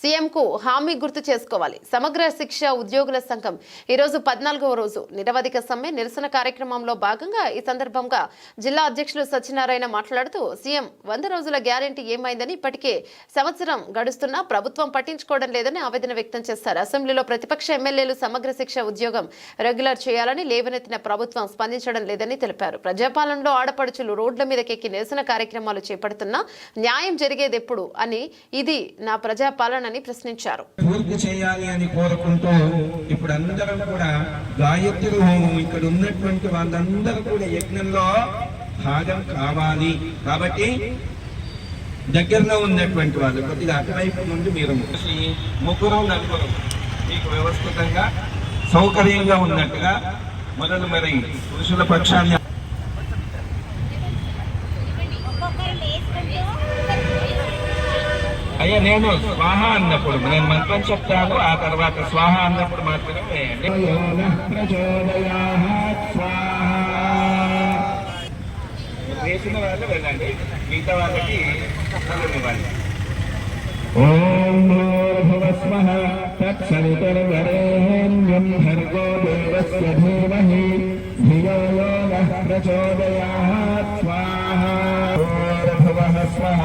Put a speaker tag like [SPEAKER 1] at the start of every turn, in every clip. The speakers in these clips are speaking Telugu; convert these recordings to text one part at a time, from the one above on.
[SPEAKER 1] సీఎంకు హామీ గుర్తు చేసుకోవాలి. సమగ్ర శిక్ష ఉద్యోగుల సంఘం ఈరోజు 14వ రోజు నిరవధిక సమ్మె నిరసన కార్యక్రమంలో భాగంగా ఈ సందర్భంగా జిల్లా అధ్యక్షులు సత్యనారాయణ మాట్లాడుతూ సీఎం 100 రోజుల గ్యారెంటీ ఏమైందని ఇప్పటికే సంవత్సరం గడుస్తున్నా ప్రభుత్వం పట్టించుకోవడం లేదని ఆవేదన వ్యక్తం చేశారు. అసెంబ్లీలో ప్రతిపక్ష ఎమ్మెల్యేలు సమగ్ర శిక్ష ఉద్యోగం రెగ్యులర్ చేయాలని లేవనెత్తిన ప్రభుత్వం స్పందించడం లేదని తెలిపారు. ప్రజాపాలనలో ఆడపడుచులు రోడ్ల మీదకెక్కి నిరసన కార్యక్రమాలు చేపడుతున్నా న్యాయం జరిగేది ఎప్పుడు అని, ఇది నా ప్రజాపాలనని ప్రశ్నించారు.
[SPEAKER 2] పూర్తి చేయాలి అని కోరుకుంటూ ఇప్పుడు అందరం కూడా గాయత్రి హోమం ఇక్కడ ఉన్నటువంటి వాళ్ళందరూ కూడా యజ్ఞంలో భాగం కావాలి. కాబట్టి దగ్గరలో ఉన్నటువంటి వాళ్ళు కొద్దిగా అటువైపు నుండి మీరు ముగ్గురు నలుగురు మీకు వ్యవస్థితంగా సౌకర్యంగా ఉన్నట్టుగా మొదలు మరి పురుషుల పక్షాన్ని అయ్యా నేను స్వాహ అన్నప్పుడు నేను మంత్రం చెప్తాను, ఆ తర్వాత స్వాహ అన్నప్పుడు మాత్రమే వేసిన వాళ్ళు వెళ్ళండి, మిగతా వాళ్ళకి ఇవ్వండి. ఓం భూర్భువస్వః తత్సవితుర్వరేణ్యం భర్గో దేవస్య ధీమహి ధియో యో నః ప్రచోదయాత్ స్వాహా. భూర్భువః స్వః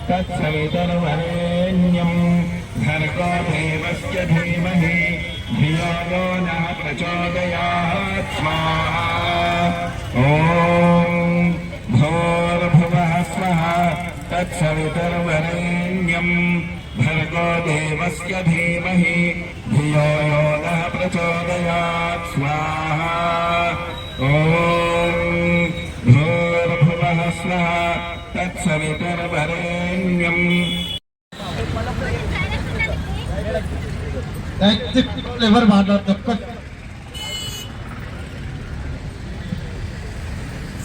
[SPEAKER 2] తత్సవితుర్వరేణ్యం భర్గో దేవస్య ధీమహి ధియో యో నః ప్రచోదయాత్ స్వాహా. ఓం భూర్భువః స్వః తత్సవితుర్వరేణ్యం భర్గో దేవస్య ధీమహి ధియో యో నః ప్రచోదయాత్ స్వాహా. ఓం భూర్భువః స్వః తత్సవితుర్వరేణ్యం.
[SPEAKER 3] ఎవరు మాట్లాడుతారు?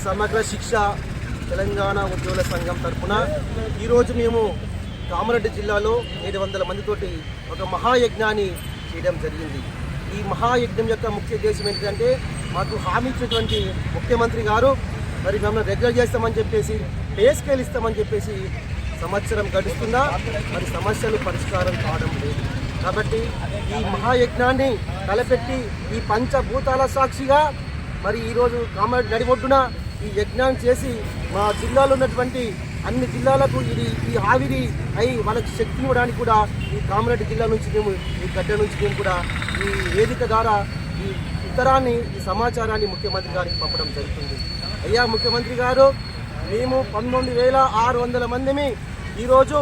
[SPEAKER 3] సమగ్ర శిక్ష తెలంగాణ ఉద్యోగుల సంఘం తరఫున ఈరోజు మేము కామారెడ్డి జిల్లాలో 700 మందితోటి ఒక మహాయజ్ఞాన్ని చేయడం జరిగింది. ఈ మహాయజ్ఞం యొక్క ముఖ్య ఉద్దేశం ఏంటంటే మాకు హామీ ఇచ్చినటువంటి ముఖ్యమంత్రి గారు మరి మమ్మల్ని రెగ్యులర్ చేస్తామని చెప్పేసి, పే స్కేల్ ఇస్తామని చెప్పేసి సంవత్సరం గడుస్తున్నా మరి సమస్యలు పరిష్కారం కావడం లేదు. కాబట్టి ఈ మహాయజ్ఞాన్ని తలపెట్టి ఈ పంచభూతాల సాక్షిగా మరి ఈరోజు కామారెడ్డి నడిబొడ్డున ఈ యజ్ఞాన్ని చేసి మా జిల్లాలో ఉన్నటువంటి అన్ని జిల్లాలకు ఈ ఆవిరి అయి వాళ్ళకి శక్తి ఇవ్వడానికి కూడా ఈ కామారెడ్డి జిల్లా నుంచి మేము ఈ గడ్డ నుంచి మేము కూడా ఈ వేదిక ద్వారా ఈ ఉత్తరాన్ని ఈ సమాచారాన్ని ముఖ్యమంత్రి గారికి పంపడం జరుగుతుంది. అయ్యా ముఖ్యమంత్రి గారు, మేము 19,600 మందిని ఈరోజు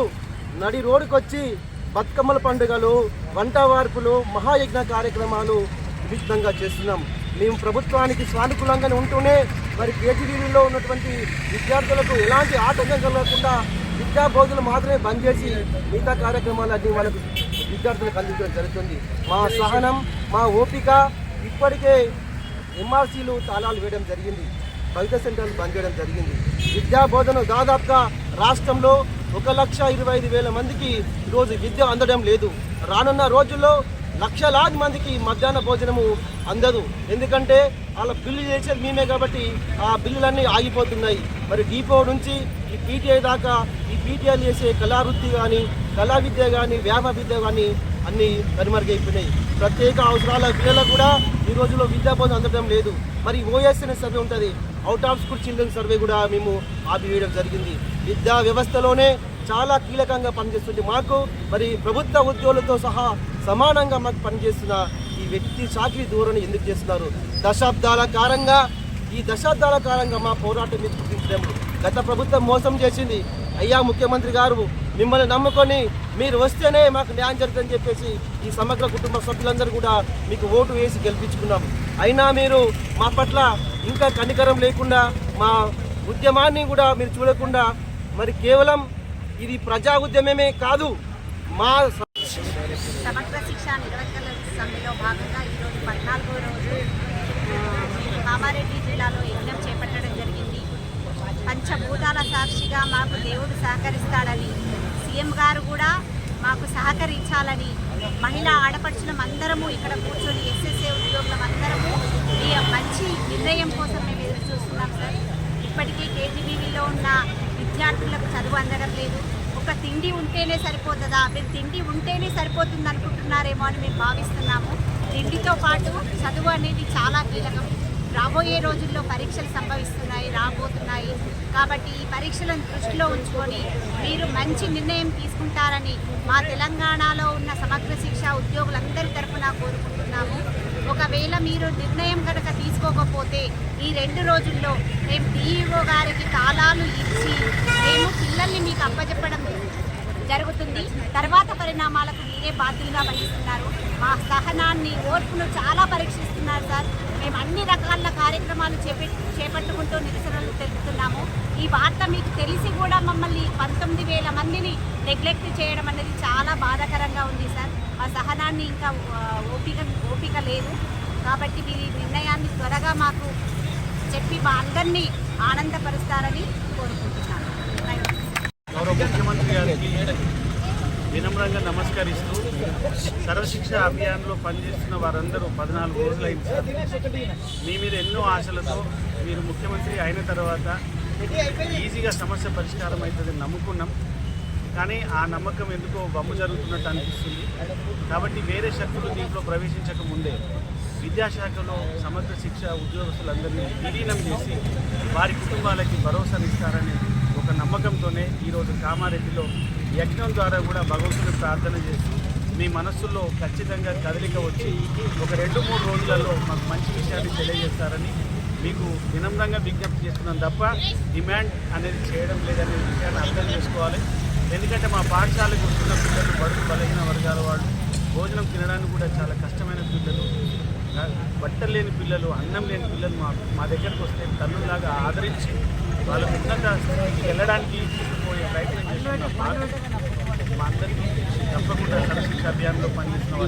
[SPEAKER 3] నడి రోడ్డుకు వచ్చి బతుకమ్మల పండుగలు, వంట వార్పులు, మహాయజ్ఞ కార్యక్రమాలు వివిధంగా చేస్తున్నాం. మేము ప్రభుత్వానికి సానుకూలంగానే ఉంటూనే మరి కేజీబీలో ఉన్నటువంటి విద్యార్థులకు ఎలాంటి ఆటంకం కలగకుండా విద్యా బోధనలు మాత్రమే బంద్ చేసి మిగతా కార్యక్రమాలన్నీ వాళ్ళకు విద్యార్థులకు అందించడం జరుగుతుంది. మా సహనం, మా ఓపిక, ఇప్పటికే ఎంఆర్సీలు తాళాలు వేయడం జరిగింది, కవిత సెంటర్లు బంద్ చేయడం జరిగింది. విద్యా బోధన దాదాపుగా రాష్ట్రంలో 1,25,000 మందికి ఈరోజు విద్య అందడం లేదు. రానున్న రోజుల్లో లక్షలాది మందికి మధ్యాహ్న భోజనము అందదు. ఎందుకంటే వాళ్ళ బిల్లు చేసేది మేమే కాబట్టి ఆ బిల్లులన్నీ ఆగిపోతున్నాయి. మరి డిపో నుంచి ఈ పీటీఐ దాకా ఈ పీటీఐలు చేసే కళావృత్తి కానీ, కళా విద్య కానీ, వ్యాపార విద్య కానీ అన్నీ కనుమరుగైపోయినాయి. ప్రత్యేక అవసరాల పిల్లలకు కూడా ఈ రోజుల్లో విద్యా బోధన అందడం లేదు. మరి ఓఎస్ఎన్ సర్వే ఉంటుంది, out of school children survey కూడా మేము ఆపివేయడం జరిగింది. విద్యా వ్యవస్థలోనే చాలా కీలకంగా పనిచేస్తుంది మాకు. మరి ప్రభుత్వ ఉద్యోగులతో సహా సమానంగా మాకు పనిచేస్తున్న ఈ వ్యక్తి చాకరీ ధోరణి ఎందుకు చేస్తున్నారు? దశాబ్దాల కాలంగా మా పోరాటం మీద గుర్తించడం గత ప్రభుత్వం మోసం చేసింది. అయ్యా ముఖ్యమంత్రి గారు, మిమ్మల్ని నమ్ముకొని మీరు వస్తేనే మాకు న్యాయం జరుగుతుందని చెప్పేసి ఈ సమగ్ర కుటుంబ సభ్యులందరూ కూడా మీకు ఓటు వేసి గెలిపించుకున్నాం. అయినా మీరు మా పట్ల ఇంకా కనికరం లేకుండా, మా ఉద్యమాన్ని కూడా మీరు చూడకుండా, మరి కేవలం ఇది ప్రజా ఉద్యమమే కాదు, మా
[SPEAKER 4] సమగ్ర శిక్ష నిరవధిక సమ్మెలో భాగంగా ఈరోజు 14వ రోజు కామారెడ్డి జిల్లాలో యజ్ఞం చేపట్టడం జరిగింది. పంచభూతాల సాక్షిగా మాకు దేవుడు సహకరిస్తాడని, సీఎం గారు కూడా మాకు సహకరించాలని, మహిళా ఆడపడుచులం అందరము ఇక్కడ కూర్చొని ఎస్ఎస్ఏ ఉద్యోగులం అందరము ఈ మంచి నిర్ణయం కోసం మేము ఎదురు చూస్తున్నాం సార్. ఇప్పటికీ కేజీబీవీలో ఉన్న విద్యార్థులకు చదువు అందడం లేదు. ఒక తిండి ఉంటేనే సరిపోతుందా, మీరు తిండి ఉంటేనే సరిపోతుంది అనుకుంటున్నారేమో అని మేము భావిస్తున్నాము. తిండితో పాటు చదువు అనేది చాలా కీలకం. రాబోయే రోజుల్లో పరీక్షలు రాబోతున్నాయి కాబట్టి ఈ పరీక్షలను దృష్టిలో ఉంచుకొని మీరు మంచి నిర్ణయం తీసుకుంటారని మా తెలంగాణలో ఉన్న సమగ్ర శిక్ష ఉద్యోగులందరి తరఫున కోరుకుంటున్నాము. ఒకవేళ మీరు నిర్ణయం కనుక తీసుకోకపోతే ఈ 2 రోజుల్లో మేము డిఈఓ గారికి తాళాలు ఇచ్చి మేము పిల్లల్ని మీకు అప్పచెప్పడం జరుగుతుంది. తర్వాత పరిణామాలకు మీరే బాధ్యులుగా వహిస్తున్నారు. మా సహనాన్ని, ఓర్పును చాలా పరీక్షిస్తున్నారు సార్. మేము అన్ని రకాల కార్యక్రమాలు చేపట్టుకుంటూ నిరసనలు తెలుపుతున్నాము. ఈ వార్త మీకు తెలిసి కూడా మమ్మల్ని 19,000 మందిని నెగ్లెక్ట్ చేయడం అనేది చాలా బాధాకరంగా ఉంది సార్. ఆ సహనాన్ని ఇంకా ఓపిక లేదు కాబట్టి మీరు ఈ నిర్ణయాన్ని త్వరగా మాకు చెప్పి మా అందరినీ ఆనందపరుస్తారని కోరుకుంటున్నాను.
[SPEAKER 5] గౌరవ ముఖ్యమంత్రి గారికి వినమ్రంగా నమస్కరిస్తూ సర్వశిక్ష అభియాన్లో పనిచేస్తున్న వారందరూ 14 రోజులైంది సార్. మీ మీద ఎన్నో ఆశలతో మీరు ముఖ్యమంత్రి అయిన తర్వాత ఈజీగా సమస్య పరిష్కారం అవుతుందని నమ్ముకున్నాం. కానీ ఆ నమ్మకం ఎందుకో వమ్ము జరుగుతున్నట్టు అనిపిస్తుంది. కాబట్టి వేరే శక్తులు దీంట్లో ప్రవేశించక ముందే విద్యాశాఖలో సమగ్ర శిక్ష ఉద్యోగస్తులందరినీ విలీనం చేసి వారి కుటుంబాలకి భరోసానిస్తారని ఒక నమ్మకంతోనే ఈరోజు కామారెడ్డిలో యజ్ఞం ద్వారా కూడా భగవంతుని ప్రార్థన చేస్తూ మీ మనస్సుల్లో ఖచ్చితంగా కదలిక వచ్చి ఒక 2-3 రోజులలో మాకు మంచి విషయాన్ని తెలియజేస్తారని మీకు వినమ్రంగా విజ్ఞప్తి చేస్తున్నాం తప్ప డిమాండ్ అనేది చేయడం లేదనే విషయాన్ని అర్థం చేసుకోవాలి. ఎందుకంటే మా పాఠశాలకు వస్తున్న పిల్లలు బడుగు బలహీన వర్గాల వాళ్ళు భోజనం తినడానికి కూడా చాలా కష్టమైన పిల్లలు, బట్టలు లేని పిల్లలు, అన్నం లేని పిల్లలు మా దగ్గరకు వస్తే తల్లులాగా ఆదరించి వాళ్ళ ఉన్నత స్థితికి వెళ్ళడానికి తీసుకుపోయే ప్రయత్నం చేస్తున్న మా అందరికీ తప్పకుండా సర్వశిక్ష అభియాన్లో పనిచేస్తున్న